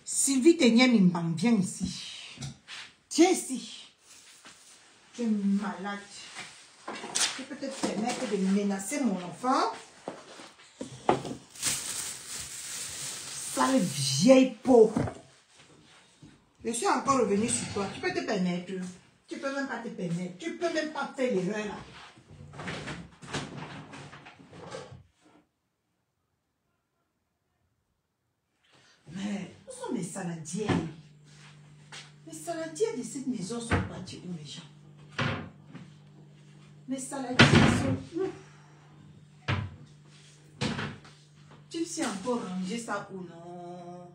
Sylvie Ténier Mimbang, viens ici. Viens ici. Tu es malade. Tu peux te permettre de menacer mon enfant. Sale vieille peau. Je suis encore revenu sur toi. Tu peux te permettre. Tu peux même pas te permettre. Tu peux même pas faire l'erreur là. Mais où sont mes saladiers? Les saladiers de cette maison sont partis où les gens? Les saladiers sont où? Tu sais encore ranger ça ou non?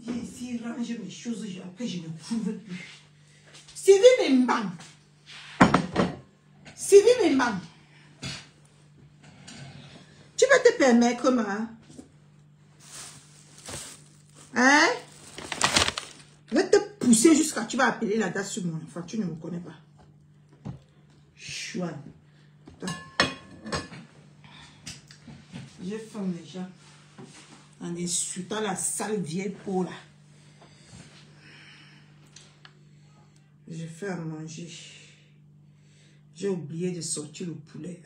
Viens ici, range mes choses, après je ne trouve plus. Sylvie Mimbang. Sylvie Mimbang. Tu peux te permettre, ma? Hein? Je vais te pousser jusqu'à tu vas appeler la date sur mon enfant. Tu ne me connais pas. Chouane. Attends. Je ferme déjà. En insultant la sale vieille peau là. Je fais à manger. J'ai oublié de sortir le poulet.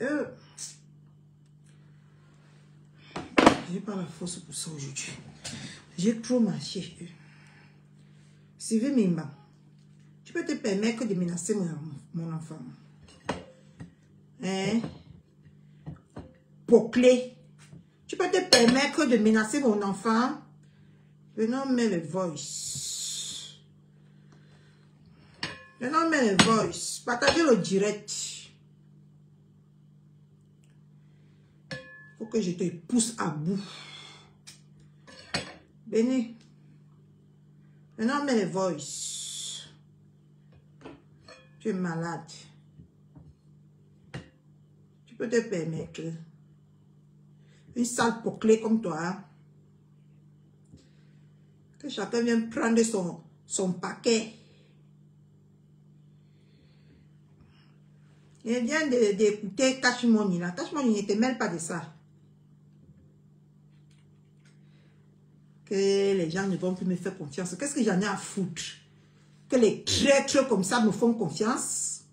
J'ai pas la force pour ça aujourd'hui. J'ai trop marché. Sylvie Mimbang, tu peux te permettre de menacer mon enfant. Hein? Poclé. Tu peux te permettre de menacer mon enfant? Venons mettre le voice. Venons mettre le voice. Partagez le direct. Faut que je te pousse à bout. Venez. Maintenant, mets les voice. Tu es malade. Tu peux te permettre. Une sale poclée comme toi. Que chacun vienne prendre son paquet. Il vient d'écouter Cash Money là. Cash Money ne te mêle pas de ça. Que les gens ne vont plus me faire confiance. Qu'est-ce que j'en ai à foutre? Que les traîtres comme ça me font confiance?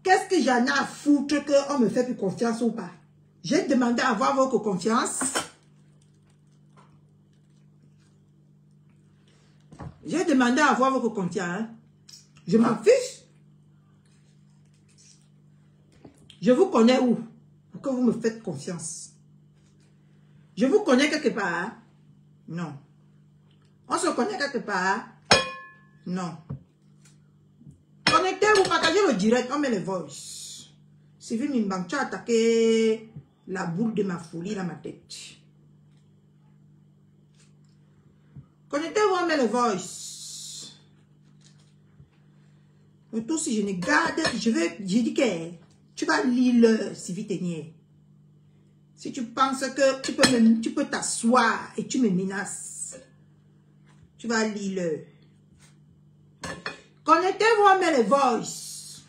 Qu'est-ce que j'en ai à foutre qu'on me fait plus confiance ou pas? J'ai demandé à avoir votre confiance. J'ai demandé à avoir votre confiance. Hein? Je m'en fiche. Je vous connais où? Pour que vous me faites confiance. Je vous connais quelque part. Hein? Non. On se connaît quelque part? Non. Connectez-vous, partagez le direct, on met les voice. Sylvie Mimbang, tu as attaqué la boule de ma folie dans ma tête. Connectez-vous, on met les voice. Mais tout si je ne garde, je dis que tu vas lire le Sylvie Ténier. Si tu penses que tu peux t'asseoir et tu me menaces, tu vas lire le. Connectez-vous, on met les voice.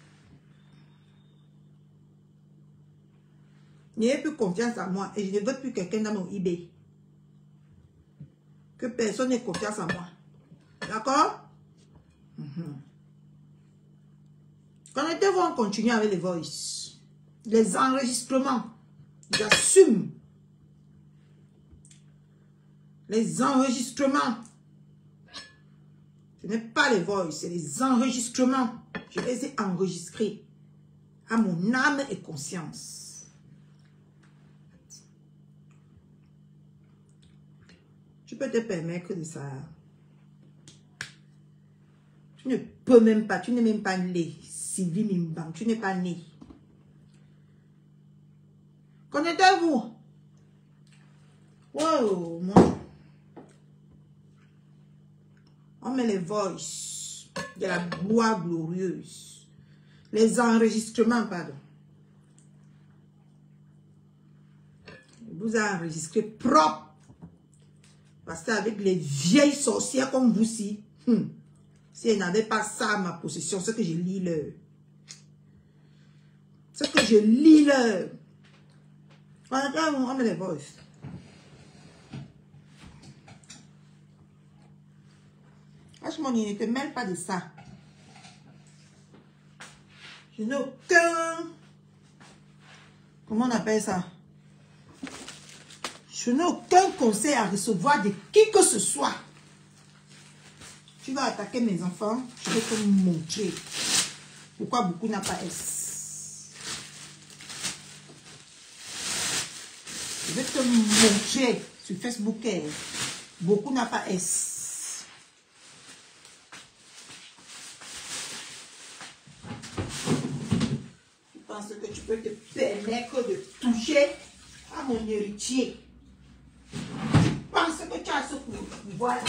N'ayez plus confiance en moi et je ne veux plus quelqu'un dans mon eBay. Que personne n'ait confiance en moi. D'accord? Connectez-vous, on continue avec les voice. Les enregistrements. J'assume. Les enregistrements. Ce n'est pas les voice, c'est les enregistrements. Je les ai enregistrés à mon âme et conscience. Tu peux te permettre de ça. Tu ne peux même pas, tu n'es même pas né. Sylvie Mimbang, tu n'es pas né. Connectez-vous. Wow, moi. On met les voice de la gloire glorieuse. Les enregistrements, pardon. Vous avez enregistré propre. Parce qu'avec les vieilles sorcières comme vous-ci, si elles n'avaient pas ça à ma possession, ce que je lis le... Ce que je lis là. On met les voices. Franchement, il ne te mêle pas de ça. Je n'ai aucun... Comment on appelle ça? Je n'ai aucun conseil à recevoir de qui que ce soit. Tu vas attaquer mes enfants, je vais te montrer pourquoi beaucoup n'a pas S. Je vais te montrer sur Facebook, beaucoup n'a pas S. Tu penses que tu peux te permettre de toucher à mon héritier? Tu penses que tu as ce pouvoir-là?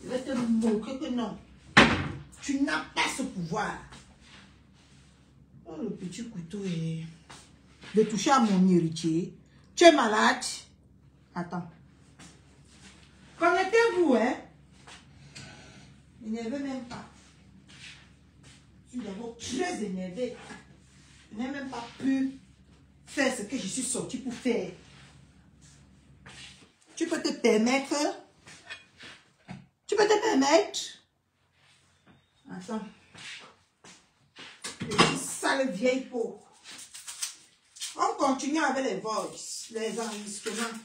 Je vais te montrer que non. Tu n'as pas ce pouvoir. Oh, le petit couteau est... De toucher à mon héritier. Tu es malade? Attends. Connectez-vous, hein? N'énervez même pas. Je suis d'abord très énervé. Je n'ai même pas pu faire ce que je suis sorti pour faire. Tu peux te permettre... Tu peux te permettre? Attends. Petite sale vieille peau. On continue avec les voices, les enregistrements.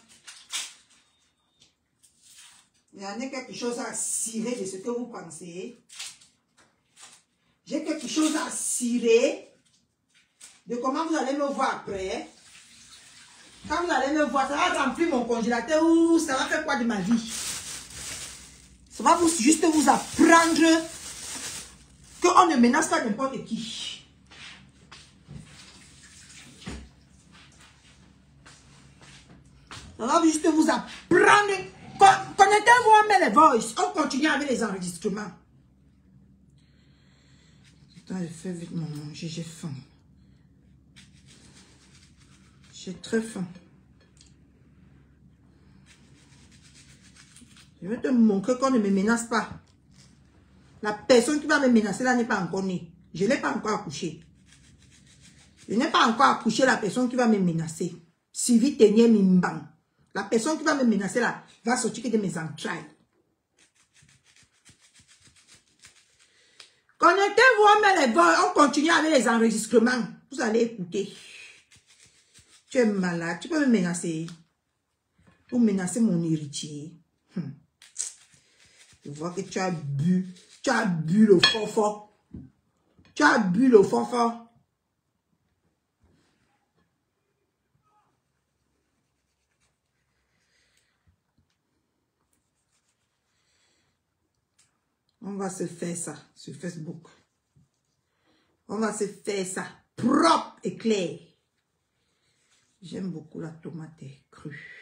Il y en a quelque chose à cirer de ce que vous pensez. J'ai quelque chose à cirer de comment vous allez me voir après. Quand vous allez me voir, ça va remplir mon congélateur ou ça va faire quoi de ma vie? Ça va juste vous apprendre qu'on ne menace pas n'importe qui. Ça va juste vous apprendre. Connectez-vous, on met les voices. On continue avec les enregistrements. Attends, je fais vite mon manger, j'ai faim. J'ai très faim. Je vais te montrer qu'on ne me menace pas. La personne qui va me menacer là n'est pas encore née. Je n'ai pas encore accouché. Je n'ai pas encore accouché la personne qui va me menacer. Sylvie Tenier Mimbang. La personne qui va me menacer là va sortir que de mes entrailles. Connectez-vous, on met les voix, on continue avec les enregistrements. Vous allez écouter. Tu es malade, tu peux me menacer. Pour menacer mon héritier. Je vois que tu as bu le fort. Tu as bu le fort. On va se faire ça sur Facebook. On va se faire ça propre et clair. J'aime beaucoup la tomate crue.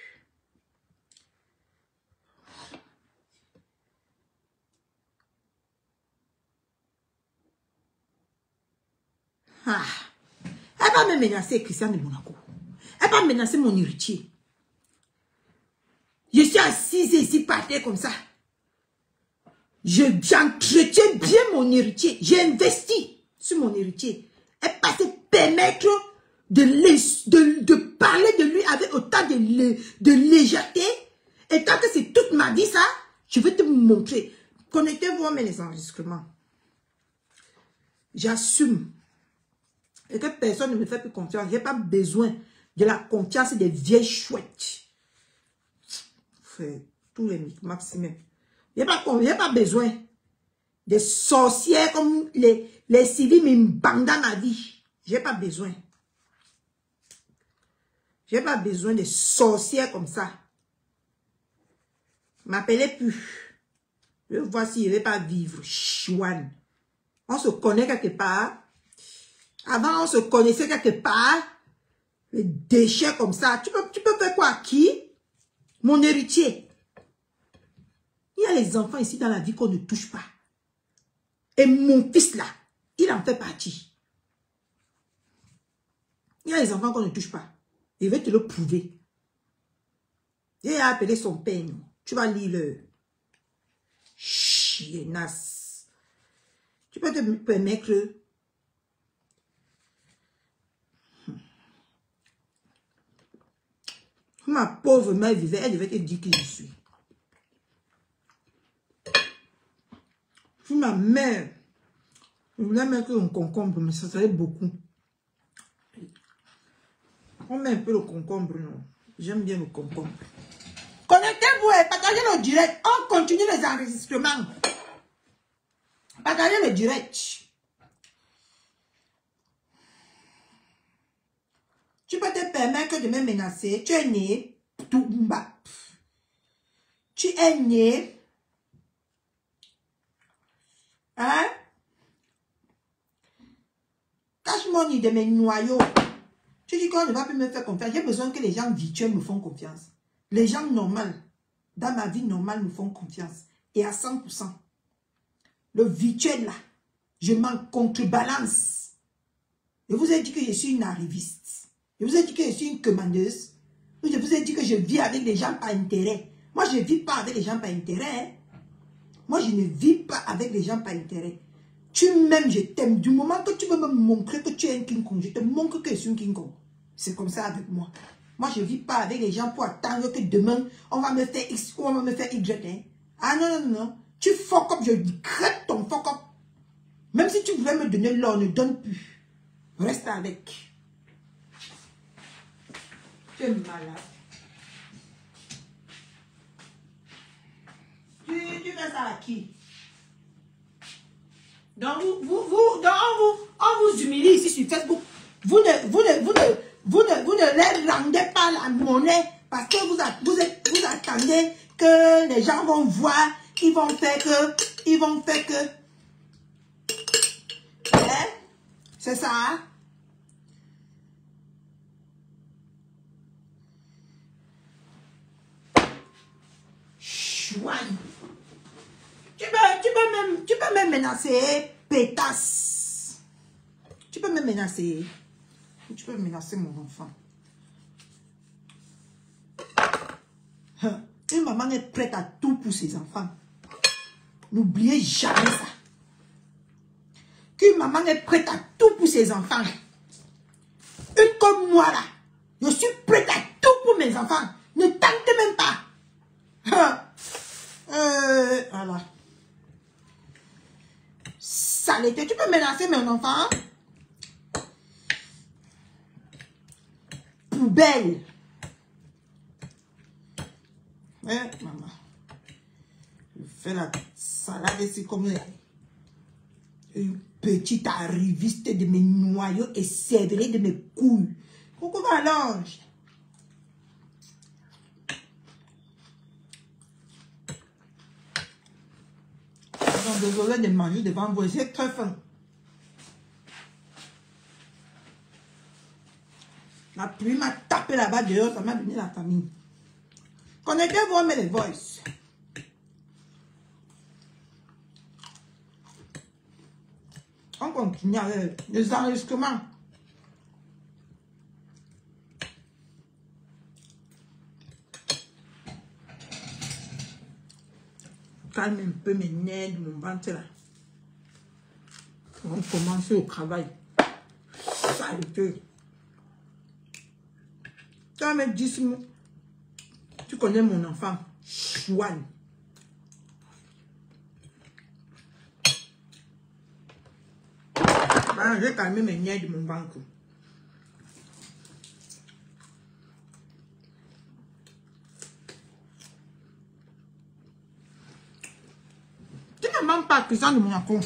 Ah, elle va me menacer Christian de Monaco. Elle va menacer mon héritier. Je suis assise ici par terre comme ça. J'entretiens bien mon héritier. J'ai investi sur mon héritier. Elle va se permettre de parler de lui avec autant de légèreté. Et tant que c'est toute ma vie ça, je vais te montrer. Connectez-vous, mais les enregistrements. J'assume. Et que personne ne me fait plus confiance. Je n'ai pas besoin de la confiance des vieilles chouettes. Tous les maximums. Je n'ai pas besoin des sorcières comme les civils Mimbang dans ma vie. Je n'ai pas besoin. Je n'ai pas besoin de sorcières comme ça. M'appelez plus. Je vais voir si je ne vais pas vivre. Chouane. On se connaît quelque part. Avant, on se connaissait quelque part. Les déchets comme ça. Tu peux faire quoi à qui? Mon héritier. Il y a les enfants ici dans la vie qu'on ne touche pas. Et mon fils là, il en fait partie. Il y a les enfants qu'on ne touche pas. Il veut te le prouver. Il a appelé son père. Tu vas lire le chiennasse. Tu peux te permettre. ma pauvre mère vivait, elle devait te dire qui je suis. Si ma mère, je voulais mettre un concombre, mais ça serait beaucoup. On met un peu le concombre, non? J'aime bien le concombre. Connectez-vous et partagez le direct. On continue les enregistrements. Partagez le direct. Tu peux te permettre de me menacer. Tu es né. Tu es né. Hein? Cache-moi ni de mes noyaux. Tu dis qu'on ne va plus me faire confiance. J'ai besoin que les gens virtuels me font confiance. Les gens normaux, dans ma vie normale, me font confiance. Et à 100%. Le virtuel là, je m'en contrebalance. Je vous ai dit que je suis une arriviste. Je vous ai dit que je suis une commandeuse. Je vous ai dit que je vis avec les gens par intérêt. Moi, je ne vis pas avec les gens par intérêt. Moi, je ne vis pas avec les gens par intérêt. Tu m'aimes, je t'aime. Du moment que tu veux me montrer que tu es un King Kong, je te montre que je suis un King Kong. C'est comme ça avec moi. Moi, je ne vis pas avec les gens pour attendre que demain, on va me faire X ou on va me faire Y. Hein? Ah non, non, non. Tu fuck up, je crête ton fuck up. Même si tu voulais me donner l'or, ne donne plus. Reste avec. Tu es malade. Tu fais ça à qui? Donc, on vous humilie ici sur Facebook. Vous ne les rendez pas la monnaie parce que vous attendez que les gens vont voir, ils vont faire que. Hein? C'est ça. Hein? Chouane. Tu peux même menacer, pétasse. Tu peux me menacer. Tu peux menacer mon enfant. Une maman est prête à tout pour ses enfants. N'oubliez jamais ça. Qu'une maman est prête à tout pour ses enfants. Une comme moi là. Je suis prête à tout pour mes enfants. Ne tentez même pas. Voilà. Saleté. Tu peux menacer mon enfant? Poubelle. Maman. Je fais la salade ici comme une petite arriviste de mes noyaux et cervelée de mes couilles. Coucou Valange. Désolé de manger devant vous, j'ai très faim. La pluie m'a tapé là-bas dehors, ça m'a donné la famille. Connectez-vous, mais les voices. On continue avec les enregistrements. Calme un peu mes nerfs de mon ventre là. On commence au travail. Saleté. Tu vas me dire si tu connais mon enfant. Chouane. Ben, j'ai calmé mes nerfs de mon ventre. Tu ne manges pas cuisson de mon enfant.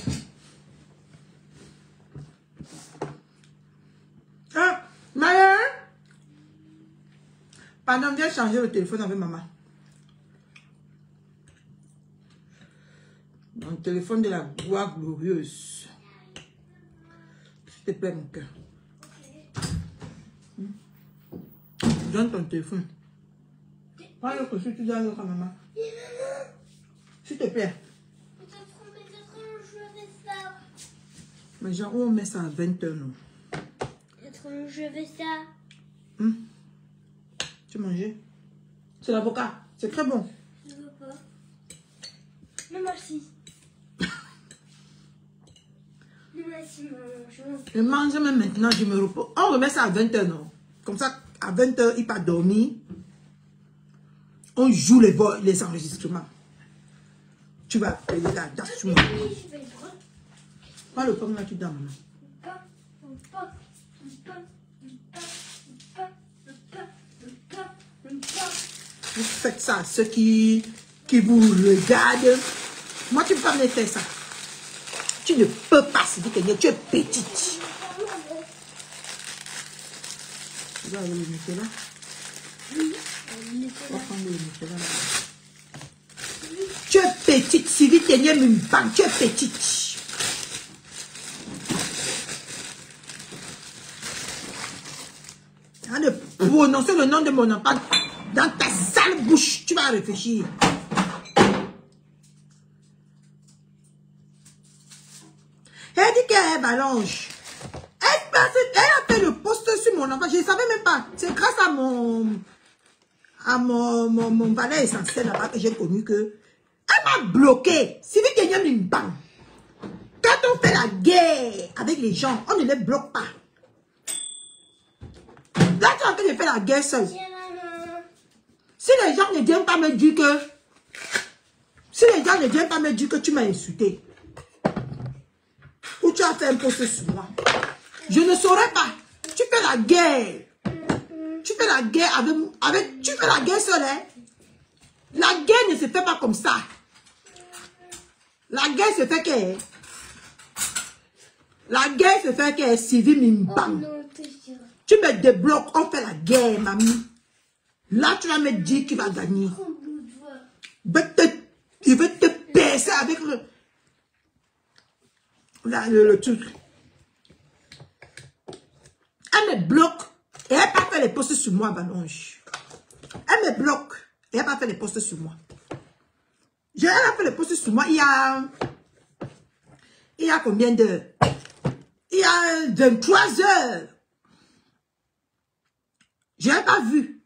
Maman. Pardon, viens changer le téléphone avec maman. Mon téléphone de la gloire glorieuse. S'il te plaît, mon cœur. Donne ton téléphone. Prends le cochon, tu dois aller à maman. S'il te plaît. Mais genre, où on met ça à 20 h, non? Je veux ça. Tu manges? C'est l'avocat. C'est très bon. Je veux pas. Non, merci. Non, merci, maman. Je mange même maintenant, je me repose. On remet ça à 20 h, non? Comme ça, à 20 h, il part dormir. On joue les enregistrements. Tu vas payer la date sur moi. Prends le pomme là, tu donnes, maman. Vous faites ça, ceux qui vous regardent. Moi, tu ne peux pas me faire ça. Tu ne peux pas, c'est dit que tu es petite. Tu vas aller le mettre là. On va prendre le mettre là. Tu es petite, Sylvie Ténier Mimban, tu es petite. Avant de prononcer le nom de mon enfant dans ta sale bouche, tu vas réfléchir. Elle dit qu'elle est Balange. Elle a fait le post sur mon enfant. Je ne savais même pas. C'est grâce à mon valet essentiel là-bas que j'ai connu que elle m'a bloqué. Si vous gagnez une banque, quand on fait la guerre avec les gens, on ne les bloque pas. Là, tu es en train de faire la guerre seule. Si les gens ne viennent pas me dire que... Si les gens ne viennent pas me dire que tu m'as insulté, ou tu as fait un post sur moi, je ne saurais pas. Tu fais la guerre. Tu fais la guerre avec tu fais la guerre seule, hein? La guerre ne se fait pas comme ça. La guerre se fait que... La guerre se fait que Sylvie Mimbang. Tu me débloques, on fait la guerre, mamie. Là, tu vas me dire qui va gagner. Il veut te baisser avec le truc. Elle me bloque. Et elle n'a pas fait les posts sur moi, Balange. Elle me bloque. Et elle n'a pas fait les posts sur moi. Elle a fait les posts sur moi il y a combien d'heures? Il y a 23 heures. Je n'ai pas vu.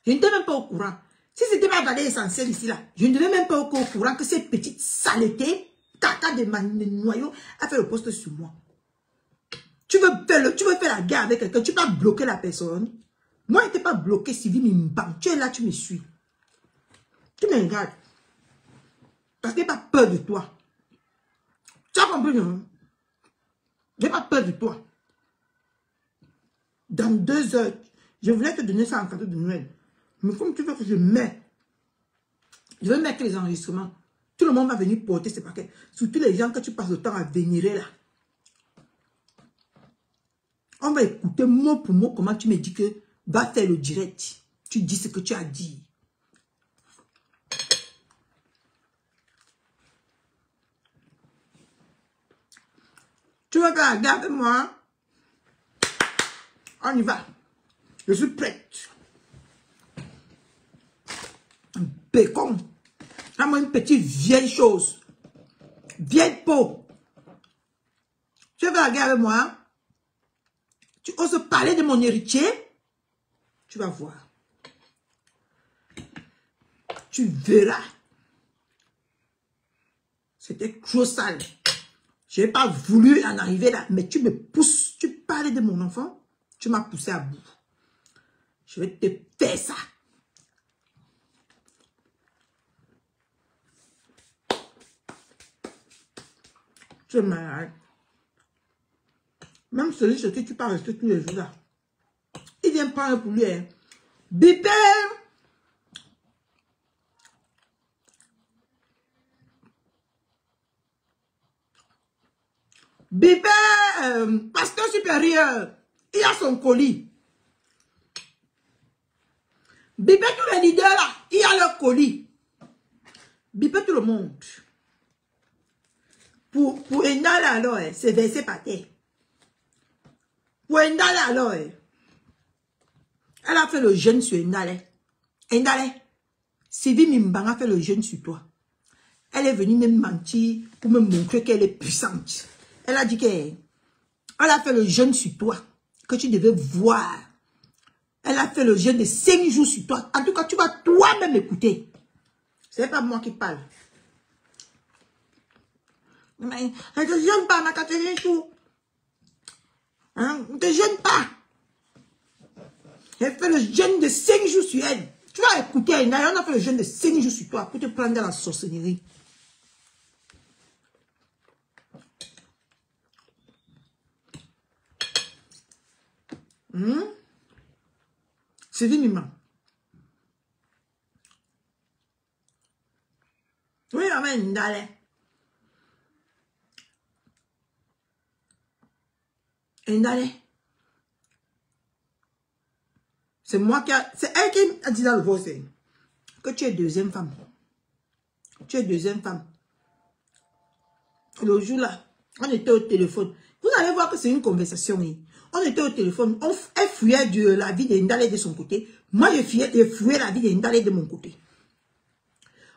Je n'étais même pas au courant. Si c'était ma valeur essentielle ici, là, je ne devais même pas au courant que ces petites saletés, caca de noyau, a fait le post sur moi. Tu veux faire la guerre avec quelqu'un, tu peux bloquer la personne. Moi, je n'étais pas bloqué, Sylvie Mimbang. Tu es là, tu me suis. Tu me regardes. Parce que je n'ai pas peur de toi. Tu as compris, non? Je n'ai pas peur de toi. Dans 2 heures, je voulais te donner ça en cadeau de Noël. Mais comme tu veux que je vais mettre les enregistrements. Tout le monde va venir porter ces paquets. Surtout les gens que tu passes le temps à vénérer là. On va écouter mot pour mot comment tu me dis que va faire le direct. Tu dis ce que tu as dit. Tu veux faire la guerre avec moi? On y va. Je suis prête. Un bacon. Donne-moi une petite vieille chose. Vieille peau. Tu veux faire la guerre avec moi? Tu oses parler de mon héritier? Tu vas voir. Tu verras. C'était trop sale. Je n'ai pas voulu en arriver là, mais tu me pousses. Tu parlais de mon enfant, tu m'as poussé à bout. Je vais te faire ça. Tu es malade. Même celui sur qui tu parles rester tous les jours là. Il vient prendre pour lui. Hein. Bipé! Bipé! Pasteur supérieur. Il a son colis. Bipé tous les leaders là. Il a leur colis. Bipé tout le monde. Pour Endale alors, c'est versé par terre. Pour Endale alors, elle a fait le jeûne sur Endale. Endale, Sylvie Mimbang a fait le jeûne sur toi. Elle est venue me mentir pour me montrer qu'elle est puissante. Elle a dit qu'elle a fait le jeûne sur toi, que tu devais voir. Elle a fait le jeûne de 5 jours sur toi. En tout cas, tu vas toi-même écouter. Ce n'est pas moi qui parle. Mais ne te jeûne pas, ma Catherine Chou. Hein? Ne te jeûne pas. Elle fait le jeûne de 5 jours sur elle. Tu vas écouter Indale. On a fait le jeûne de 5 jours sur toi pour te prendre dans la sorcellerie. C'est dit, Mima. Oui, maman Indale. Indale. C'est moi qui a... C'est elle qui a dit dans le voice que tu es deuxième femme. Tu es deuxième femme. Le jour là, on était au téléphone. Vous allez voir que c'est une conversation. On était au téléphone. Elle fouillait de la vie d'Indale de son côté. Moi, je fouillais la vie d'Indale de mon côté.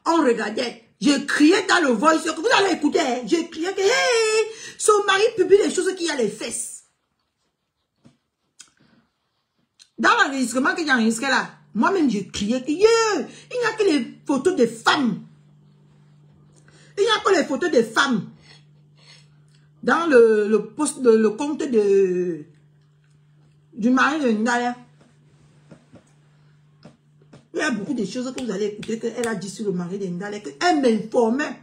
On regardait. Je criais dans le voice. Vous allez écouter. Je criais que hey, son mari publie des choses qui a les fesses. Dans l'enregistrement que j'ai enregistré là, moi-même je criais que yeah, il n'y a que les photos des femmes. Il n'y a que les photos des femmes. Dans le post, le compte du mari de Ndale. Il y a beaucoup de choses que vous allez écouter qu'elle a dit sur le mari de Ndale, qu'elle m'informait.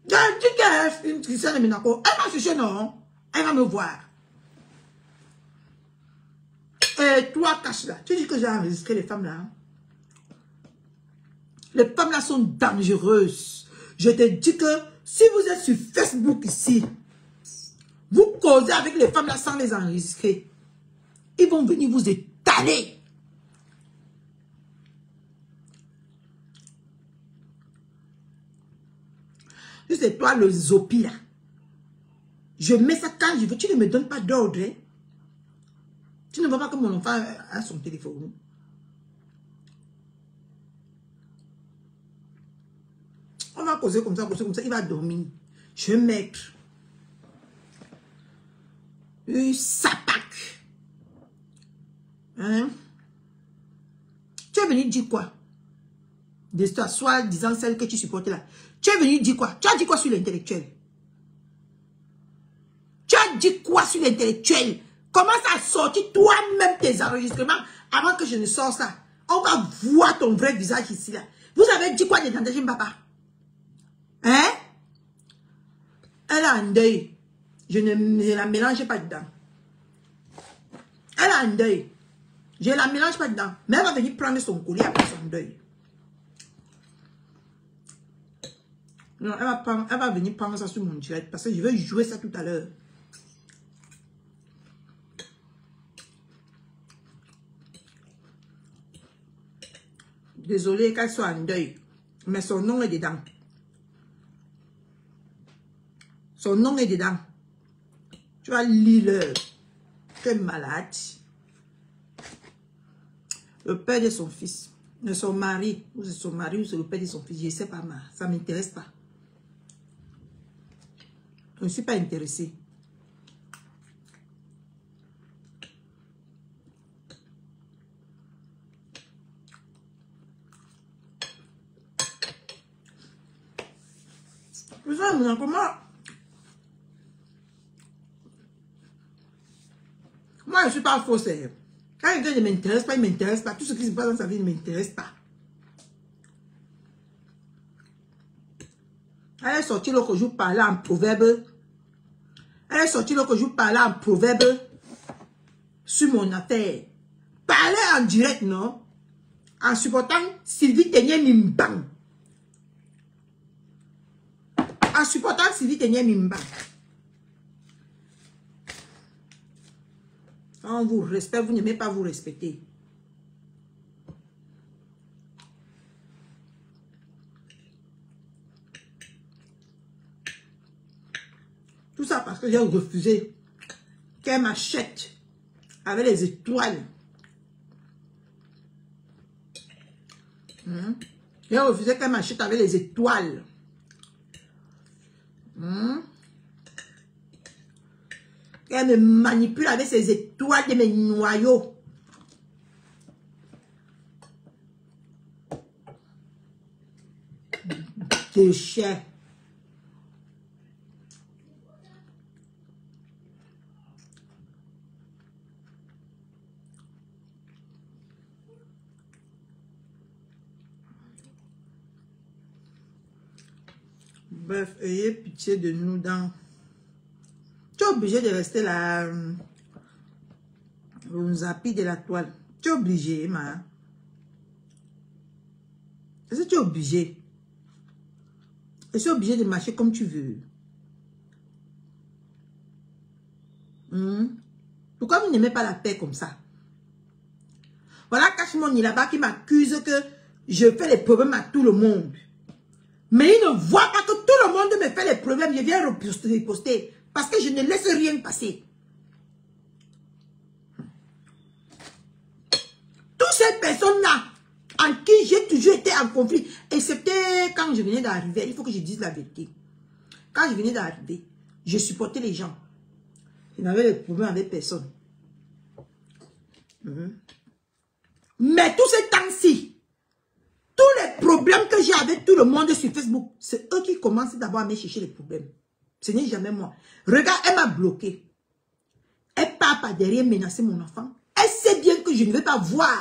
J'ai dit qu'elle est une chrétienne de Ménaco. Elle m'a cherché, non. Elle va me voir. Et toi, cache là. Tu dis que j'ai enregistré les femmes là. Hein? Les femmes là sont dangereuses. Je te dis que si vous êtes sur Facebook ici, vous causez avec les femmes là sans les enregistrer. Ils vont venir vous étaler. C'est toi le zopi là. Je mets ça quand je veux. Tu ne me donnes pas d'ordre. Hein? Tu ne vois pas que mon enfant a son téléphone. On va causer comme ça, il va dormir. Je vais mettre une sapac. Hein? Tu es venu dire quoi? D'histoire, soit disant celle que tu supportais là. Tu es venu dire quoi? Tu as dit quoi sur l'intellectuel? Tu as dit quoi sur l'intellectuel? Commence à sortir toi-même tes enregistrements avant que je ne sorte ça. On va voir ton vrai visage ici là. Vous avez dit quoi de Nandejim Papa? Hein? Elle a un deuil. Je ne la mélange pas dedans. Elle a un deuil. Je ne la mélange pas dedans. Mais elle va venir prendre son collier après son deuil. Non, elle va venir prendre ça sur mon direct parce que je vais jouer ça tout à l'heure. Désolée qu'elle soit en deuil. Mais son nom est dedans. Son nom est dedans. Tu vas lire. Tu es malade. Le père de son fils. De son mari. Ou c'est son mari ou c'est le père de son fils. Je ne sais pas. Ça ne m'intéresse pas. Je ne suis pas intéressée. Moi, je ne suis pas fausse. Quand quelqu'un ne m'intéresse pas, il ne m'intéresse pas. Tout ce qui se passe dans sa vie ne m'intéresse pas. Elle est sortie l'autre jour parler en proverbe. Elle est sortie l'autre jour parler en proverbe sur mon affaire. Parler en direct, non? En supportant Sylvie Tenye Mimbang. En supportant Sylvie Tenye Mimbang. On vous respecte, vous n'aimez pas vous respecter. Tout ça parce que j'ai refusé qu'elle m'achète avec les étoiles. J'ai refusé qu'elle m'achète avec les étoiles. Elle me manipule avec ses étoiles de mes noyaux. Déchets. Bref, ayez pitié de nous dans... Tu es obligé de rester là. On zappi de la toile. Tu es obligé, ma. Est-ce que tu es obligé? Je suis obligé de marcher comme tu veux. Pourquoi vous n'aimez pas la paix comme ça? Voilà Cachemoni là-bas qui m'accuse que je fais les problèmes à tout le monde. Mais il ne voit pas que tout le monde me fait les problèmes. Je viens riposter parce que je ne laisse rien passer. Toutes ces personnes-là en qui j'ai toujours été en conflit, excepté quand je venais d'arriver, il faut que je dise la vérité. Quand je venais d'arriver, je supportais les gens. Je n'avais de problème avec personne. Mais tous ces temps-ci, tous les problèmes que j'ai avec tout le monde sur Facebook, c'est eux qui commencent d'abord à me chercher les problèmes. Ce n'est jamais moi. Regarde, elle m'a bloqué. Elle part par derrière menacer mon enfant. Elle sait bien que je ne vais pas voir.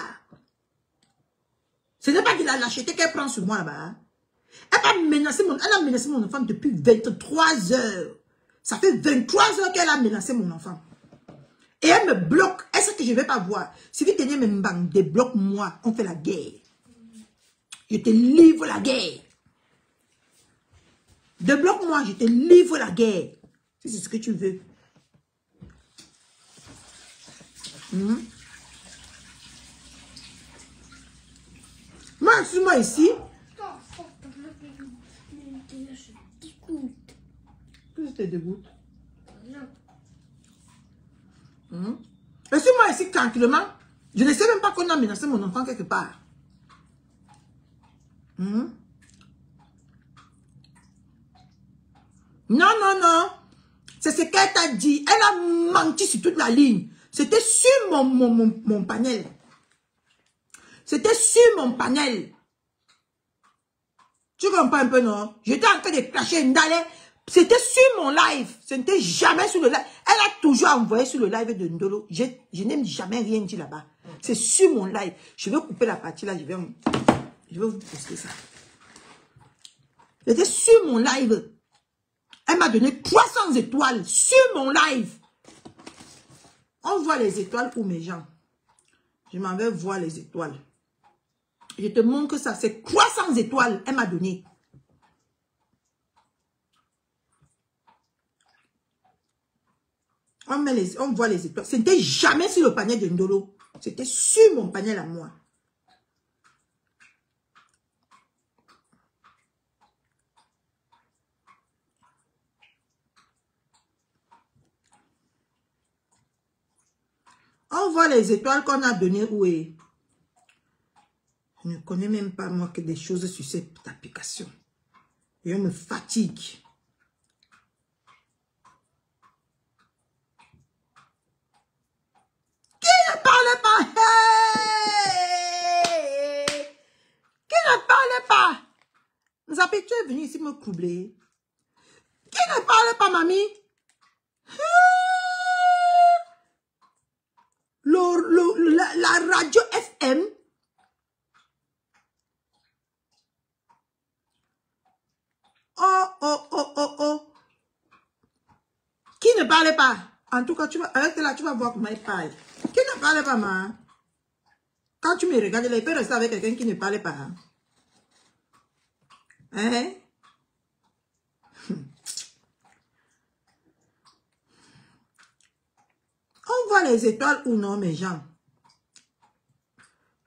Ce n'est pas de la lâcheté qu'elle prend sur moi là-bas. Elle a menacé mon enfant depuis 23 heures. Ça fait 23 heures qu'elle a menacé mon enfant. Et elle me bloque. Elle sait que je ne vais pas voir. Si vous tenez mes banques, débloque-moi. On fait la guerre. Je te livre la guerre. Débloque-moi, je te livre la guerre. Si c'est ce que tu veux. Moi, suis-moi ici. Qu'est-ce que te dégoûte? Et si moi ici tranquillement, je ne sais même pas qu'on a menacé mon enfant quelque part. Non, non, non. C'est ce qu'elle t'a dit. Elle a menti sur toute la ligne. C'était sur mon panel. C'était sur mon panel. Tu comprends un peu, non? J'étais en train de cracher une dalle. C'était sur mon live. Ce n'était jamais sur le live. Elle a toujours envoyé sur le live de Ndolo. Je n'aime jamais rien dit là-bas. C'est sur mon live. Je vais couper la partie là. Je vais vous poster ça. C'était sur mon live. Elle m'a donné 300 étoiles sur mon live. On voit les étoiles pour mes gens. Je m'en vais voir les étoiles. Je te montre que ça, c'est 300 étoiles. Elle m'a donné. On voit les étoiles. Ce n'était jamais sur le panier de Ndolo. C'était sur mon panier à moi. On voit les étoiles qu'on a données où est. Je ne connais même pas moi que des choses sur cette application. Et on me fatigue. Qui ne parle pas? Hey! Qui ne parle pas? Zapi, tu es venu ici me troubler. Qui ne parle pas, mamie? La radio FM. Oh. Qui ne parle pas? En tout cas, avec là, tu vas voir comment il parle. Qui ne parle pas, ma? Quand tu me regardes, là, il peut rester avec quelqu'un qui ne parle pas. Hein? On voit les étoiles ou non, mes gens?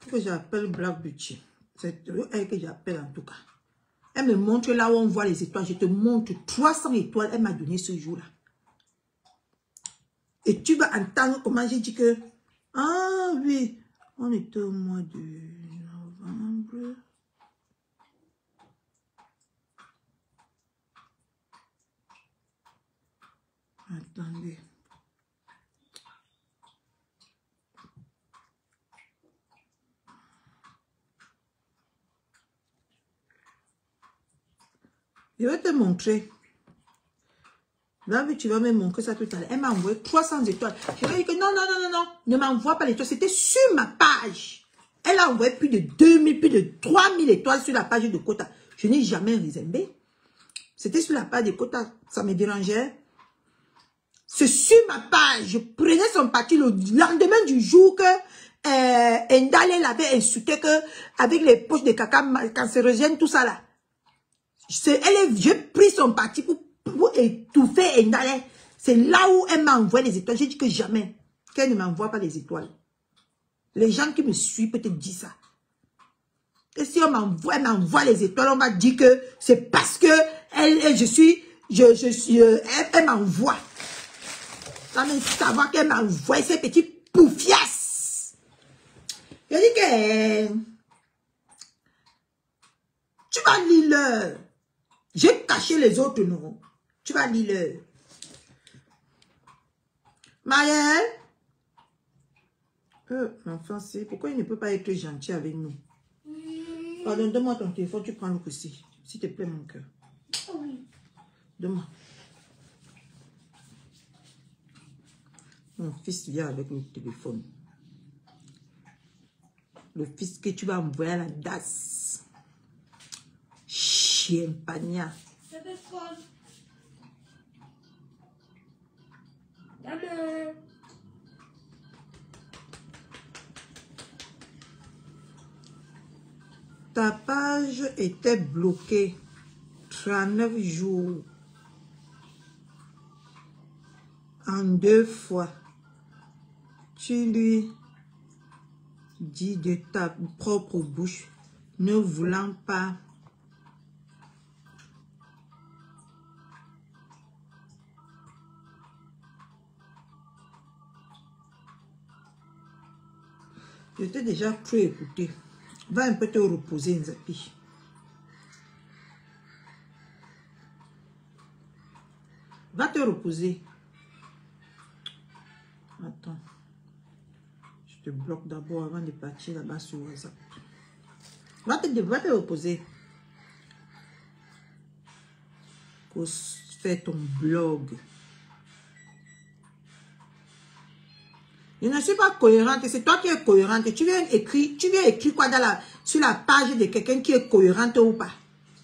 Que j'appelle Black Beauty. C'est elle que j'appelle en tout cas. Elle me montre là où on voit les étoiles. Je te montre 300 étoiles. Elle m'a donné ce jour-là. Et tu vas entendre comment j'ai dit que... Ah oui, on était au mois de novembre. Attendez. Je vais te montrer. Là, tu vas me montrer ça tout à l'heure. Elle m'a envoyé 300 étoiles. Je lui ai dit que non. Ne m'envoie pas les étoiles. C'était sur ma page. Elle a envoyé plus de 2000, plus de 3000 étoiles sur la page de Kota. Je n'ai jamais réservé. C'était sur la page de Kota, ça me dérangeait. C'est sur ma page, je prenais son parti le lendemain du jour que Ndale l'avait insulté que avec les poches de caca cancérogènes, tout ça là. J'ai pris son parti pour étouffer Ndale. C'est là où elle m'a envoyé les étoiles. J'ai dit que jamais, qu'elle ne m'envoie pas les étoiles. Les gens qui me suivent peut-être disent ça. Et si elle m'envoie les étoiles, on va dire que c'est parce que elle m'envoie. Ça me savoir qu'elle m'envoie ces petits poufias. Je dis que tu vas lire l'heure. J'ai caché les autres noms. Tu vas lire l'heure. Maëlle. L'enfant, c'est pourquoi il ne peut pas être gentil avec nous? Pardon, donne-moi ton téléphone, tu prends le aussi. S'il te plaît, mon cœur. Oui. Donne-moi. Mon fils vient avec le téléphone. Le fils que tu vas envoyer à la DAS. Chien pagna. Ça fait quoi? Maman. Ta page était bloquée 39 jours en 2 fois. Tu lui dis de ta propre bouche, ne voulant pas je t'ai déjà cru écouter. Va un peu te reposer, Nzapi. Va te reposer. Attends. Je te bloque d'abord avant de partir là-bas sur WhatsApp. Va te reposer. Pour faire ton blog. Je ne suis pas cohérente, c'est toi qui es cohérente. Tu viens écrire quoi sur la page de quelqu'un qui est cohérente ou pas?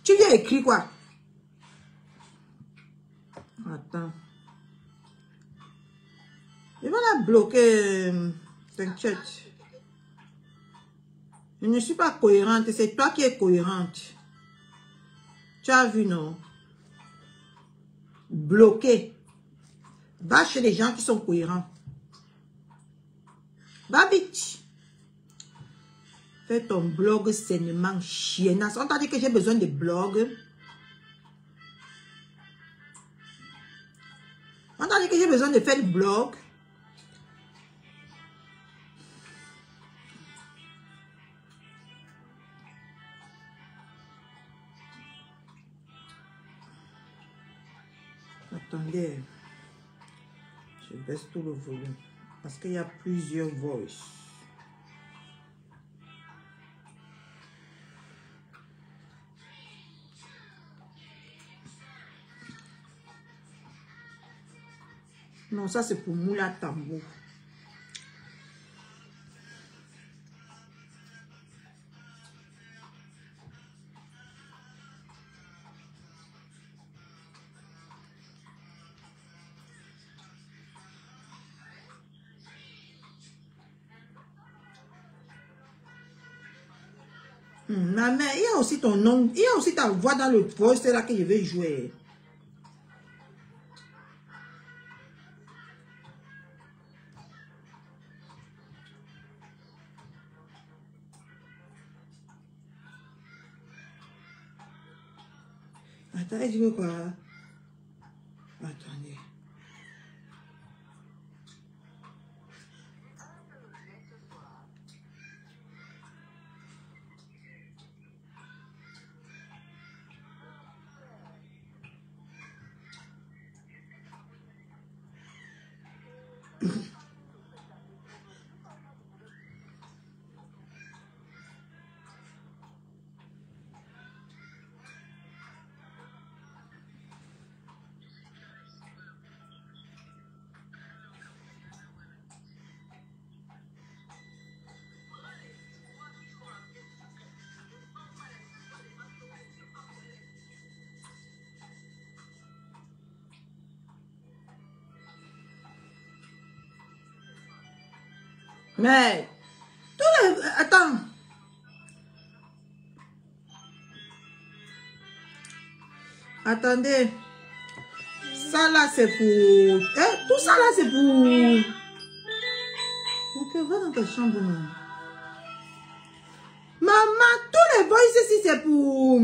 Tu viens écrire quoi? Attends. Je vais la bloquer. T'inquiète. Je ne suis pas cohérente, c'est toi qui es cohérente. Tu as vu, non? Bloquer. Va chez les gens qui sont cohérents. Va vite. Fais ton blog sainement chiennasse. On t'a dit que j'ai besoin de blog. On t'a dit que j'ai besoin de faire le blog. Attendez. Je baisse tout le volume. Parce qu'il y a plusieurs voices. Non, ça c'est pour Moula Tambou. Ma mère, il y a aussi ton nom, il y a aussi ta voix dans le poste là que je vais jouer. Attendez, je veux quoi? Attendez. Mais, attends. Attendez. Ça là, c'est pour... tout ça là, c'est pour... Ok, va dans ta chambre, non. Maman, tous les voices ici, c'est pour...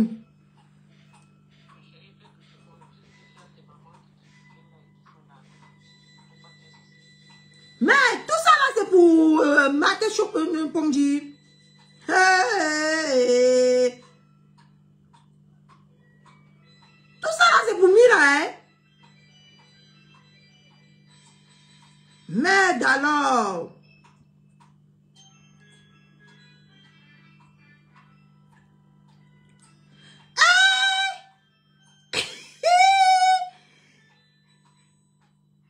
Mais tout ça là, c'est pour Mate Pomji. Hey. Tout ça là, c'est pour Mira, hein. Merde alors.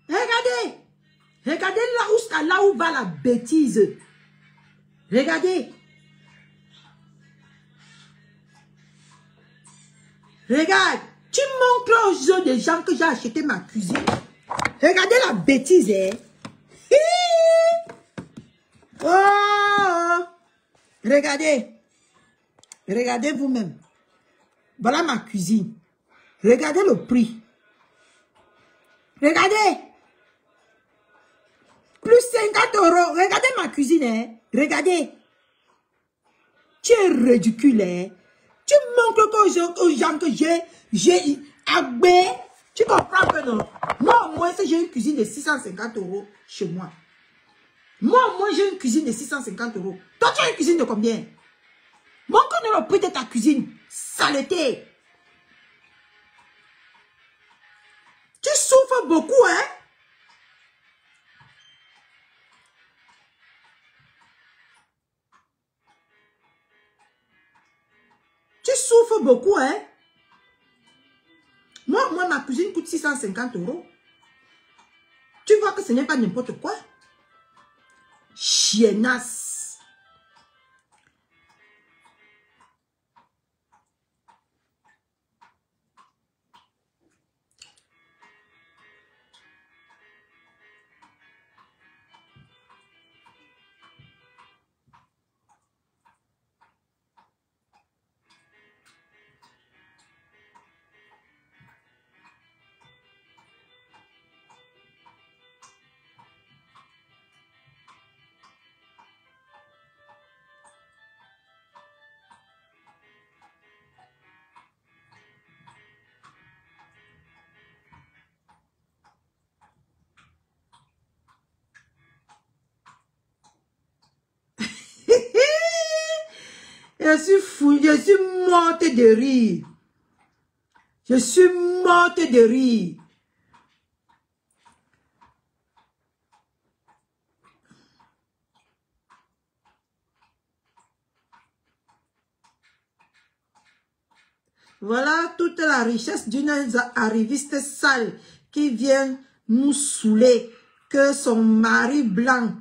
Regardez. Regardez là où va la bêtise. Regardez. Regarde. Tu montres aux yeux des gens que j'ai acheté ma cuisine. Regardez la bêtise, hein. Oh. Regardez. Regardez vous-même. Voilà ma cuisine. Regardez le prix. Regardez. Plus 50 €. Regardez ma cuisine, hein. Regardez. Tu es ridicule, hein. Tu montres aux gens que j'ai agbé. Tu comprends que non? Moi, au moins, j'ai une cuisine de 650 € chez moi. Moi, au moins, j'ai une cuisine de 650 €. Toi, tu as une cuisine de combien? Montre-nous le prix de ta cuisine. Saleté. Tu souffres beaucoup, hein? Tu souffres beaucoup, hein? Moi, ma cuisine coûte 650 €. Tu vois que ce n'est pas n'importe quoi. Chiennasse. Je suis fou, je suis morte de rire. Je suis morte de rire. Voilà toute la richesse d'une arriviste sale qui vient nous saouler que son mari blanc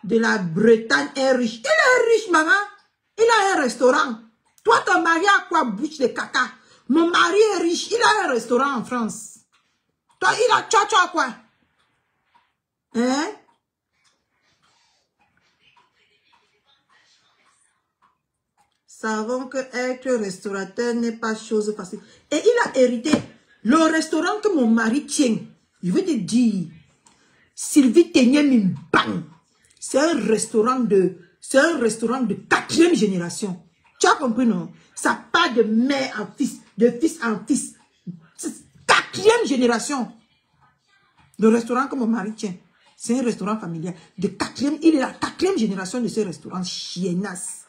de la Bretagne est riche. Il est riche, maman. Il a un restaurant. Toi, ton mari a quoi, bouche de caca? Mon mari est riche. Il a un restaurant en France. Toi, tu as quoi? Hein? Savons que être restaurateur n'est pas chose facile. Et il a hérité le restaurant que mon mari tient. Je vais te dire, Sylvie Ténier Mimbang, c'est un restaurant de 4e génération. Tu as compris, non? Ça part de mère en fils, de fils en fils. 4e génération. Le restaurant que mon mari tient, c'est un restaurant familial. Il est la 4e génération de ce restaurant chiennasse.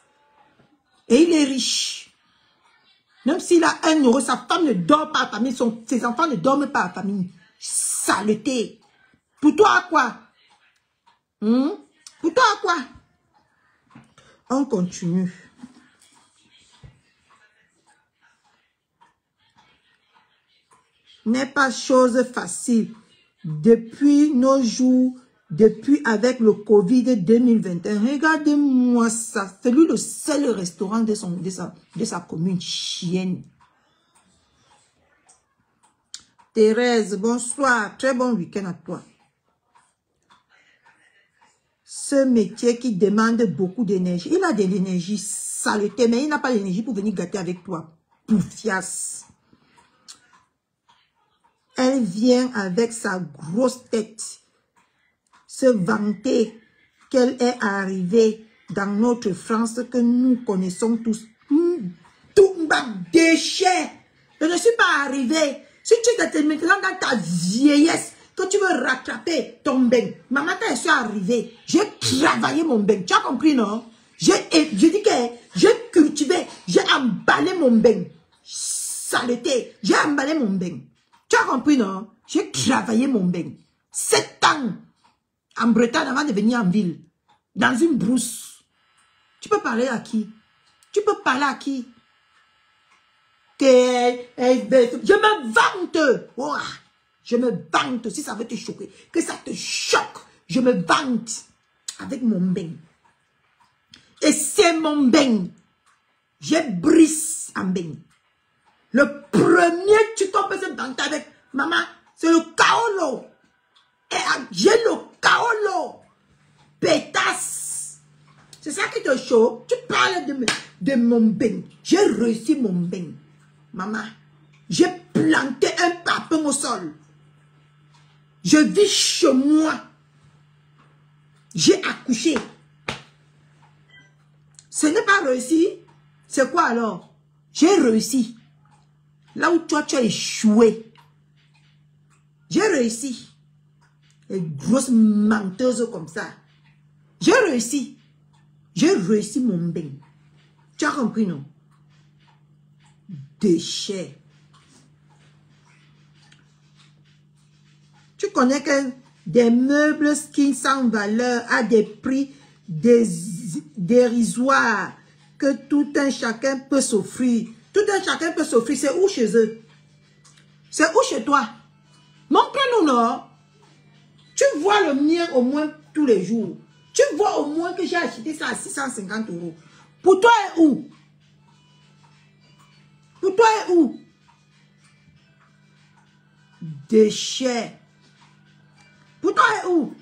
Et il est riche. Même s'il a 1 €, sa femme ne dort pas à famille, ses enfants ne dorment pas à famille. Saleté. Pour toi, à quoi? Pour toi, à quoi? On continue. N'est pas chose facile. Depuis nos jours, depuis avec le Covid 2021, regardez-moi ça. C'est lui le seul restaurant de sa commune chienne. Thérèse, bonsoir. Très bon week-end à toi. ce métier qui demande beaucoup d'énergie. Il a de l'énergie saleté, mais il n'a pas d'énergie pour venir gâter avec toi. Poufias. Elle vient avec sa grosse tête se vanter qu'elle est arrivée dans notre France que nous connaissons tous. Tout déchet. Je ne suis pas arrivée. Si tu es maintenant dans ta vieillesse, que tu veux rattraper ton bain. Maman, quand je suis arrivée, j'ai travaillé mon bain. Tu as compris, non? Je dis que j'ai cultivé, j'ai emballé mon bain. Saleté, j'ai emballé mon bain. Tu as compris, non? J'ai travaillé mon bain. 7 ans en Bretagne avant de venir en ville. Dans une brousse. Tu peux parler à qui? Tu peux parler à qui? Je me vante. Oh, je me vante. Si ça veut te choquer, que ça te choque. Je me vante avec mon bain. Et c'est mon bain. Je brise en bain. Le premier tuto que je vanter avec maman, c'est le kaolo. Et j'ai le kaolo. Pétasse. C'est ça qui te choque. Tu parles de mon bain. J'ai réussi mon bain. Maman, j'ai planté un papin au sol. Je vis chez moi. J'ai accouché. Ce n'est pas réussi. C'est quoi alors? J'ai réussi. Là où toi, tu as échoué. J'ai réussi. Les grosses menteuses comme ça. J'ai réussi. J'ai réussi mon bain. Tu as compris, non? Déchets. Tu connais que des meubles skin sans valeur à des prix dérisoires que tout un chacun peut s'offrir. Tout un chacun peut s'offrir. C'est où chez eux? C'est où chez toi? Montre-nous, non? Tu vois le mien au moins tous les jours. Tu vois au moins que j'ai acheté ça à 650 €. Pour toi et où? Pour toi et où? Déchets. Pour toi et où?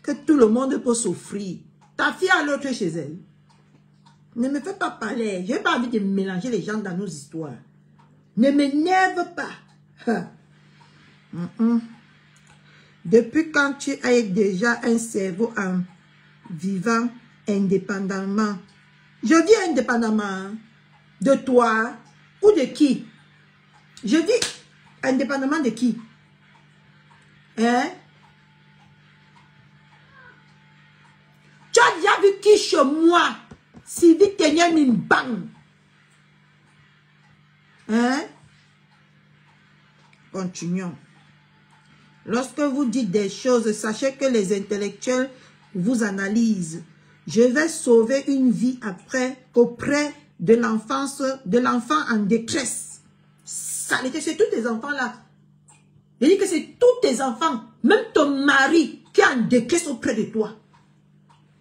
Que tout le monde peut s'offrir. Ta fille a l'autre chez elle. Ne me fais pas parler. Je n'ai pas envie de mélanger les gens dans nos histoires. Ne m'énerve pas. Depuis quand tu as déjà un cerveau en vivant indépendamment? Je dis indépendamment de toi ou de qui? Je dis indépendamment de qui? Hein? Tu as déjà vu qui chez moi? Sylvie Tenia Mimbang. Hein? Continuons. Lorsque vous dites des choses, sachez que les intellectuels vous analysent. Je vais sauver une vie auprès de l'enfant en détresse. Saleté, c'est tous tes enfants là. Je dis que c'est tous tes enfants, même ton mari qui est en détresse auprès de toi.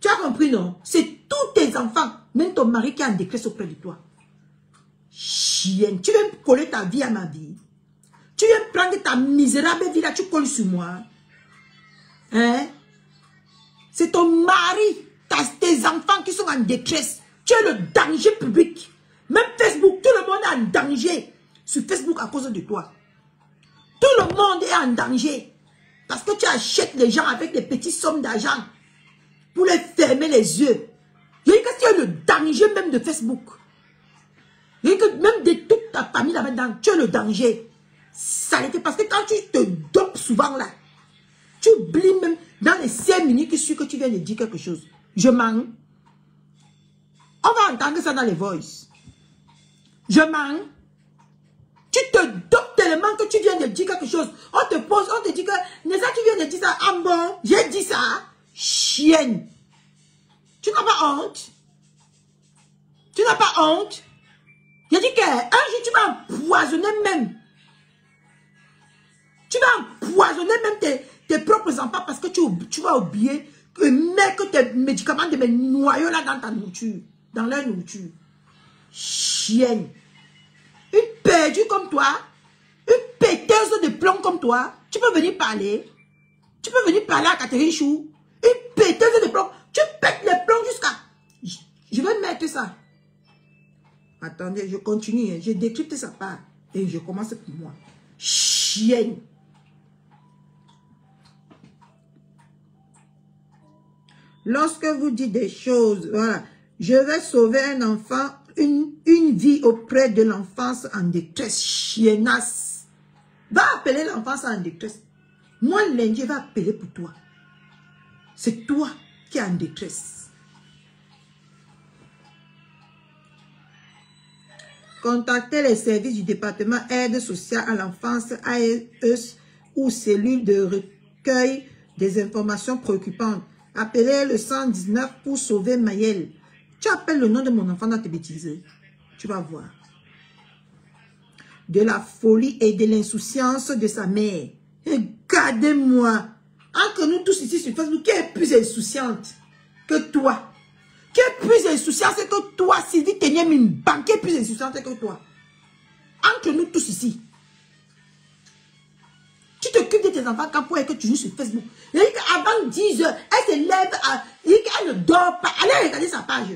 Tu as compris, non? C'est tous tes enfants, même ton mari qui est en détresse auprès de toi. Chienne, tu veux coller ta vie à ma vie? Tu viens prendre ta misérable vie là, tu colles sur moi. Hein? C'est ton mari, tes enfants qui sont en détresse. Tu es le danger public. Même Facebook, tout le monde est en danger sur Facebook à cause de toi. Tout le monde est en danger. Parce que tu achètes les gens avec des petites sommes d'argent pour les fermer les yeux. Je dis que tu es le danger même de Facebook. Je dis que même de toute ta famille là-dedans, tu es le danger. Saleté, parce que quand tu te dopes souvent là, tu oublies même dans les 5 minutes qui suivent que tu viens de dire quelque chose. Je mens. On va entendre ça dans les voices. Je mens. Tu te dopes tellement que tu viens de dire quelque chose. On te pose, on te dit que, n'est-ce pas, tu viens de dire ça? Ah bon, j'ai dit ça. Chienne. Tu n'as pas honte? Tu n'as pas honte? J'ai dit qu'un jour tu vas empoisonner même. Tu vas empoisonner même tes propres enfants parce que tu vas oublier que mettre tes médicaments de mes noyaux là dans ta nourriture. Dans leur nourriture. Chienne. Une perdue comme toi. Une péteuse de plomb comme toi. Tu peux venir parler. Tu peux venir parler à Catherine Chou. péteuse de plomb. Tu pètes les plombs jusqu'à... Je vais mettre ça. Attendez, je continue. Hein. Je décrypte sa part. Et je commence pour moi. Chienne. Lorsque vous dites des choses, voilà, je vais sauver un enfant, une vie auprès de l'enfance en détresse, chiennasse. Va appeler l'enfance en détresse. Moi, lundi, je vais appeler pour toi. C'est toi qui es en détresse. Contactez les services du département aide sociale à l'enfance, AES, ou cellule de recueil des informations préoccupantes. Appelez le 119 pour sauver Maëlle. Tu appelles le nom de mon enfant dans tes bêtises. Tu vas voir. De la folie et de l'insouciance de sa mère. Regardez-moi. Entre nous tous ici sur Facebook, qui est plus insouciante que toi? Qui est plus insouciante que toi, Sylvie Tenyemimban? Qui est plus insouciante que toi? Entre nous tous ici. Tu t'occupes de tes enfants quand pour que tu joues sur Facebook. Avant 10 heures, elle se lève, elle ne dort pas. Allez regarder sa page.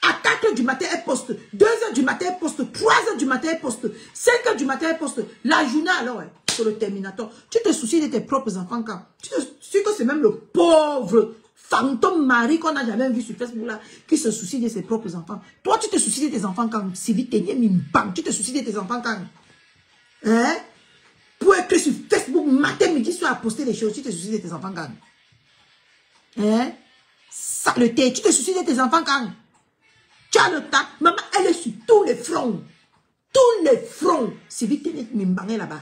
À 4 heures du matin, elle poste. 2 heures du matin, elle poste. 3 heures du matin, elle poste. 5 heures du matin, elle poste. La journée, alors, sur le Terminator. Tu te soucies de tes propres enfants quand? Tu te soucies que c'est même le pauvre fantôme mari qu'on n'a jamais vu sur Facebook là, qui se soucie de ses propres enfants. Toi, tu te soucies de tes enfants quand? Sylvie Tenyemimban, tu te soucies de tes enfants quand? Hein? Pour être sur Facebook, matin, midi, soir, à poster des choses, tu te soucies de tes enfants quand? Hein? Saleté, tu te soucies de tes enfants quand? Tu as le temps. Maman, elle est sur tous les fronts. Tous les fronts. C'est vite Tenyemimban là-bas.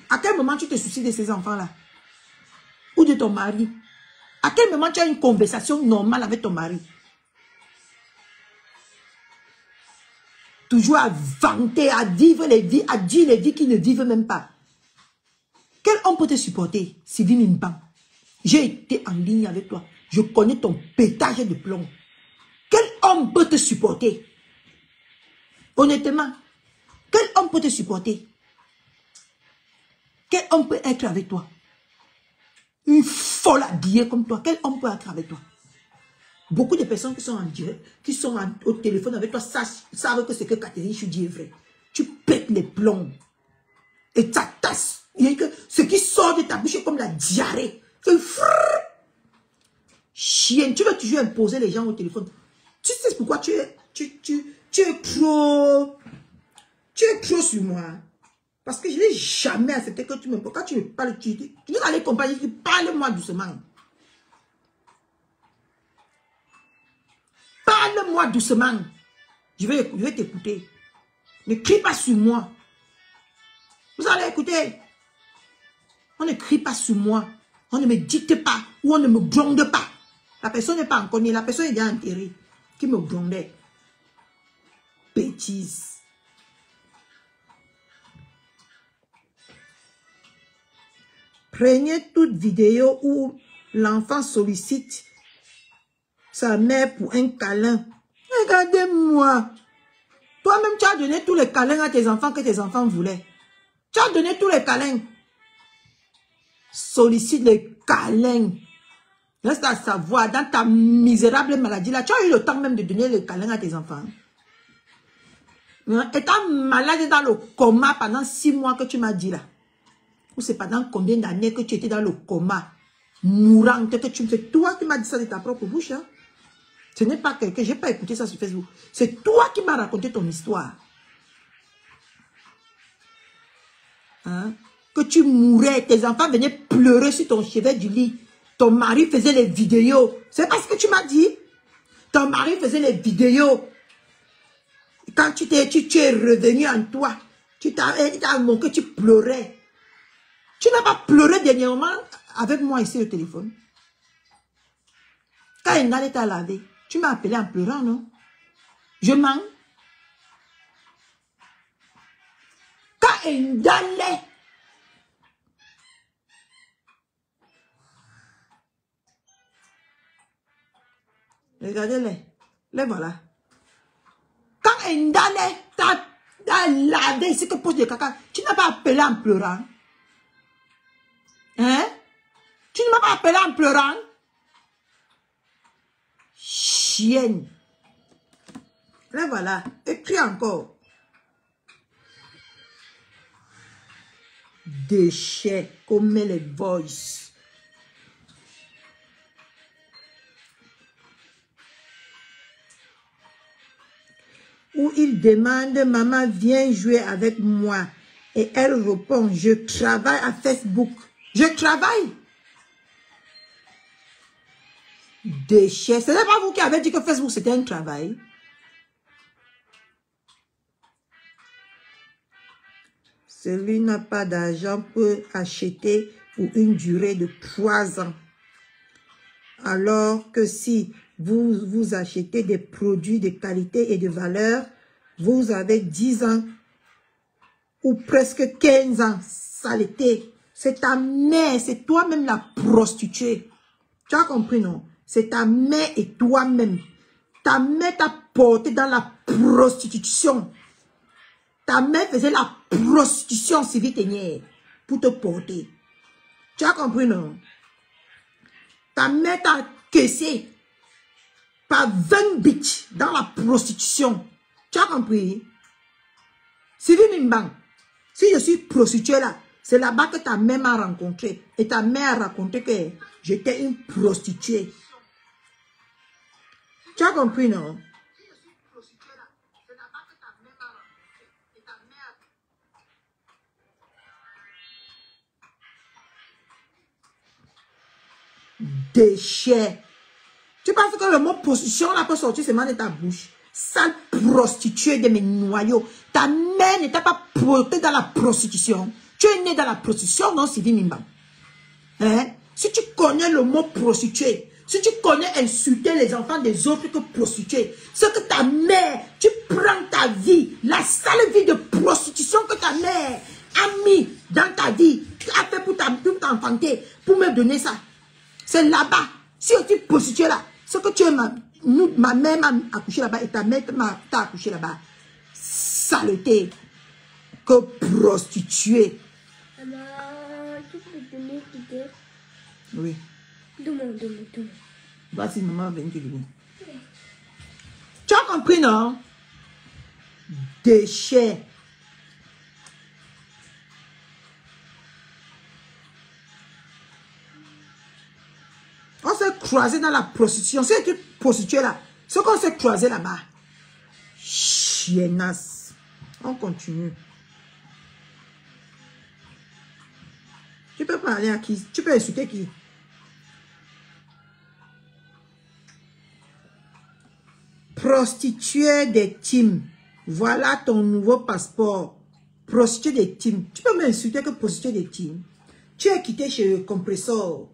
À quel moment tu te soucies de ces enfants-là? Ou de ton mari? À quel moment tu as une conversation normale avec ton mari? Toujours à vanter, à vivre les vies, à dire les vies qui ne vivent même pas. Quel homme peut te supporter, Sylvie Mimban? J'ai été en ligne avec toi. Je connais ton pétage de plomb. Quel homme peut te supporter? Honnêtement, quel homme peut te supporter? Quel homme peut être avec toi? Une folle habillée comme toi, quel homme peut être avec toi? Beaucoup de personnes qui sont en direct, qui sont au téléphone avec toi, savent que ce que Catherine Chou dit est vrai. Tu pètes les plombs. Et ça tasse. Ce qui sort de ta bouche est comme la diarrhée. Chienne, tu veux toujours imposer les gens au téléphone. Tu sais pourquoi tu es trop sur moi. Parce que je n'ai jamais accepté que tu me... Quand tu me parles, tu dois aller comprendre, parle-moi doucement. Parle-moi doucement. Je vais t'écouter. Ne crie pas sur moi. Vous allez écouter. On ne crie pas sur moi. On ne me dicte pas. Ou on ne me gronde pas. La personne n'est pas encore née. La personne est déjà enterrée. Qui me grondait. Bêtise. Prenez toute vidéo où l'enfant sollicite sa mère pour un câlin. Regardez-moi. Toi-même, tu as donné tous les câlins à tes enfants que tes enfants voulaient. Tu as donné tous les câlins. Sollicite les câlins. Reste à savoir, dans ta misérable maladie là, tu as eu le temps même de donner les câlins à tes enfants. Étant malade dans le coma pendant 6 mois que tu m'as dit là. Ou c'est pendant combien d'années que tu étais dans le coma, mourante, c'est toi qui m'as dit ça de ta propre bouche. Hein? Ce n'est pas quelqu'un, je n'ai pas écouté ça sur Facebook. C'est toi qui m'as raconté ton histoire. Hein? Que tu mourais, tes enfants venaient pleurer sur ton chevet du lit. Ton mari faisait les vidéos. C'est pas ce que tu m'as dit. Ton mari faisait les vidéos. Quand tu es revenu en toi, tu t'as montré que tu pleurais. Tu n'as pas pleuré dernièrement avec moi ici au téléphone. Quand Endale t'a lavé, tu m'as appelé en pleurant, non? Je mens. Quand Endale... Regardez-les. Les voilà. Quand Endale t'a lavé ici que pose des caca, tu n'as pas appelé en pleurant. Hein? Tu ne m'as pas appelé en pleurant? Chienne. Là, voilà. Écris encore. Déchets, comme les voices. Où il demande, maman, viens jouer avec moi. Et elle répond, je travaille à Facebook. Je travaille. Déchets. Ce n'est pas vous qui avez dit que Facebook c'était un travail. Celui n'a pas d'argent peut acheter pour une durée de 3 ans. Alors que si vous achetez des produits de qualité et de valeur, vous avez 10 ans ou presque 15 ans. Saleté. C'est ta mère, c'est toi-même la prostituée. Tu as compris, non? C'est ta mère et toi-même. Ta mère t'a porté dans la prostitution. Ta mère faisait la prostitution civile ténière pour te porter. Tu as compris, non? Ta mère t'a caissé par 20 bitches dans la prostitution. Tu as compris? Sylvie Mimbang, si je suis prostituée là, c'est là-bas que ta mère m'a rencontré. Et ta mère a raconté que j'étais une prostituée. Tu as compris, non? Déchets. Tu penses que le mot prostitution là peut sortir seulement de ta bouche? Sale prostituée de mes noyaux. Ta mère n'était pas portée dans la prostitution. Tu es né dans la prostitution, non, Sylvie Mimbang? Hein? Si tu connais le mot prostituée, si tu connais insulter les enfants des autres que prostituée, c'est que ta mère, tu prends ta vie, la sale vie de prostitution que ta mère a mis dans ta vie, a fait pour t'enfanter, pour me donner ça. C'est là-bas. Si tu es prostituée là, c'est que tu es ma mère m'a accouché là-bas et ta mère t'a accouché là-bas. Saleté. Que prostituée. Maman, tu peux donner l'idée? Oui. Demande. Voici maman vient de venir. Tu as compris, non? Déchets. On s'est croisé dans la prostitution. Si tu es prostituée là, c'est qu'on s'est croisé là-bas. Chiennasse. On continue. Tu peux parler à qui? Tu peux insulter qui? Prostituée des teams. Voilà ton nouveau passeport. Prostituée des teams. Tu peux m'insulter que prostituée des teams. Tu es quitté chez le compresseur.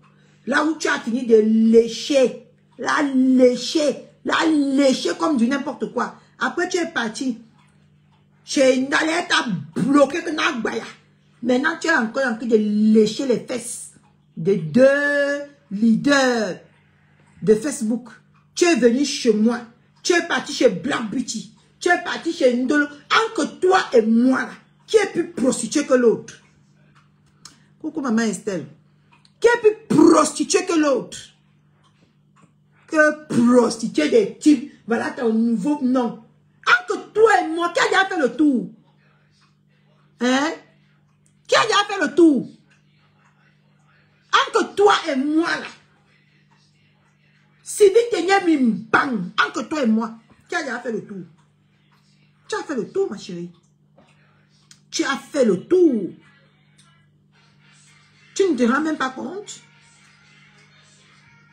Là où tu as fini de lécher. La lécher comme du n'importe quoi. Après tu es parti. Chez Ndalé, tu as bloqué que Nagbaya. Maintenant tu es encore en train de lécher les fesses de 2 leaders de Facebook. Tu es venu chez moi. Tu es parti chez Black Beauty. Tu es parti chez Ndolo. Entre toi et moi, là, qui est plus prostitué que l'autre? Coucou maman Estelle. Qui est plus prostitué que l'autre? Que prostituée des types. Voilà ton nouveau nom. Entre toi et moi, qui a déjà fait le tour? Hein? Qui a déjà fait le tour? Entre toi et moi, là. Sylvie Mimbang, entre toi et moi, qui a déjà fait le tour? Tu as fait le tour, ma chérie. Tu as fait le tour. Tu ne te rends même pas compte.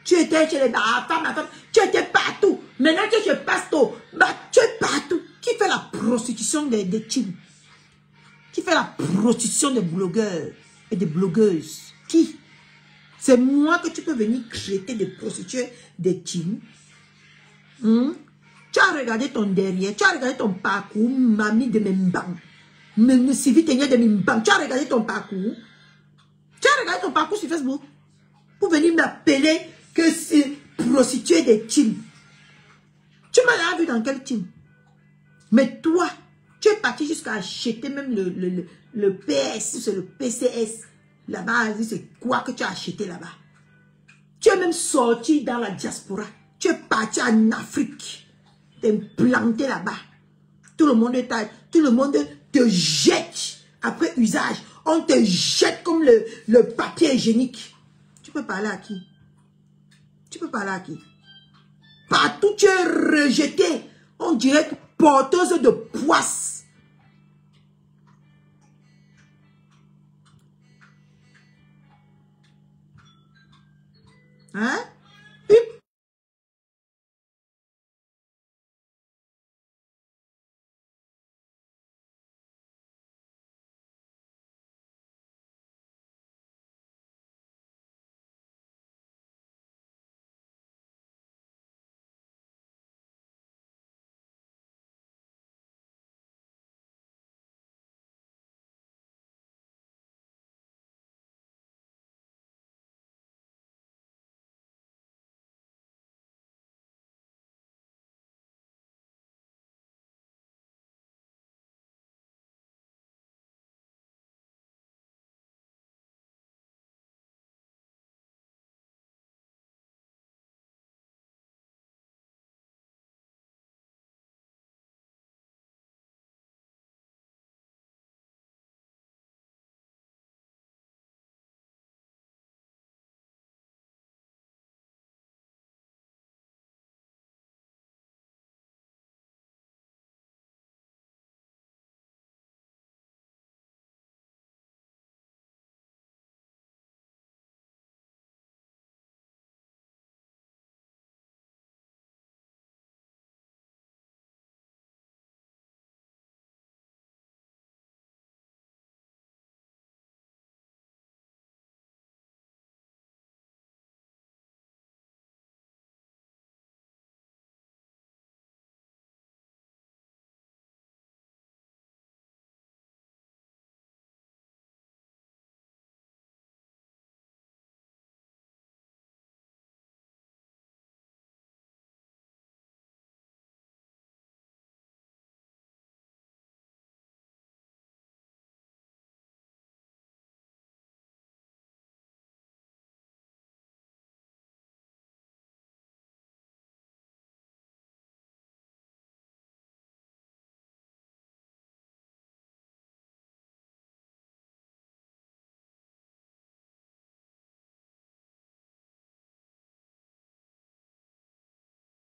Tu étais chez les femmes, tu étais partout. Maintenant tu es chez Pasto, tu es partout. Qui fait la prostitution des teams? Qui fait la prostitution des blogueurs et des blogueuses? Qui? C'est moi que tu peux venir traiter de prostituée des teams. Tu as regardé ton derrière, tu as regardé ton parcours, mamie de Mimbang. Sylvie Ténière de Mimbang, tu as regardé ton parcours. Tu as regardé ton parcours sur Facebook pour venir m'appeler que c'est prostituée des teams. Tu m'as vu dans quel team? Mais toi, tu es parti jusqu'à acheter même le PS, c'est le PCS. Là-bas, c'est quoi que tu as acheté là-bas? Tu es même sorti dans la diaspora. Tu es parti en Afrique. Tu es planté là-bas. Tout le monde te jette après usage. On te jette comme le papier hygiénique. Tu peux parler à qui? Tu peux parler à qui? Partout tu es rejeté. On dirait porteuse de poisse. Hein?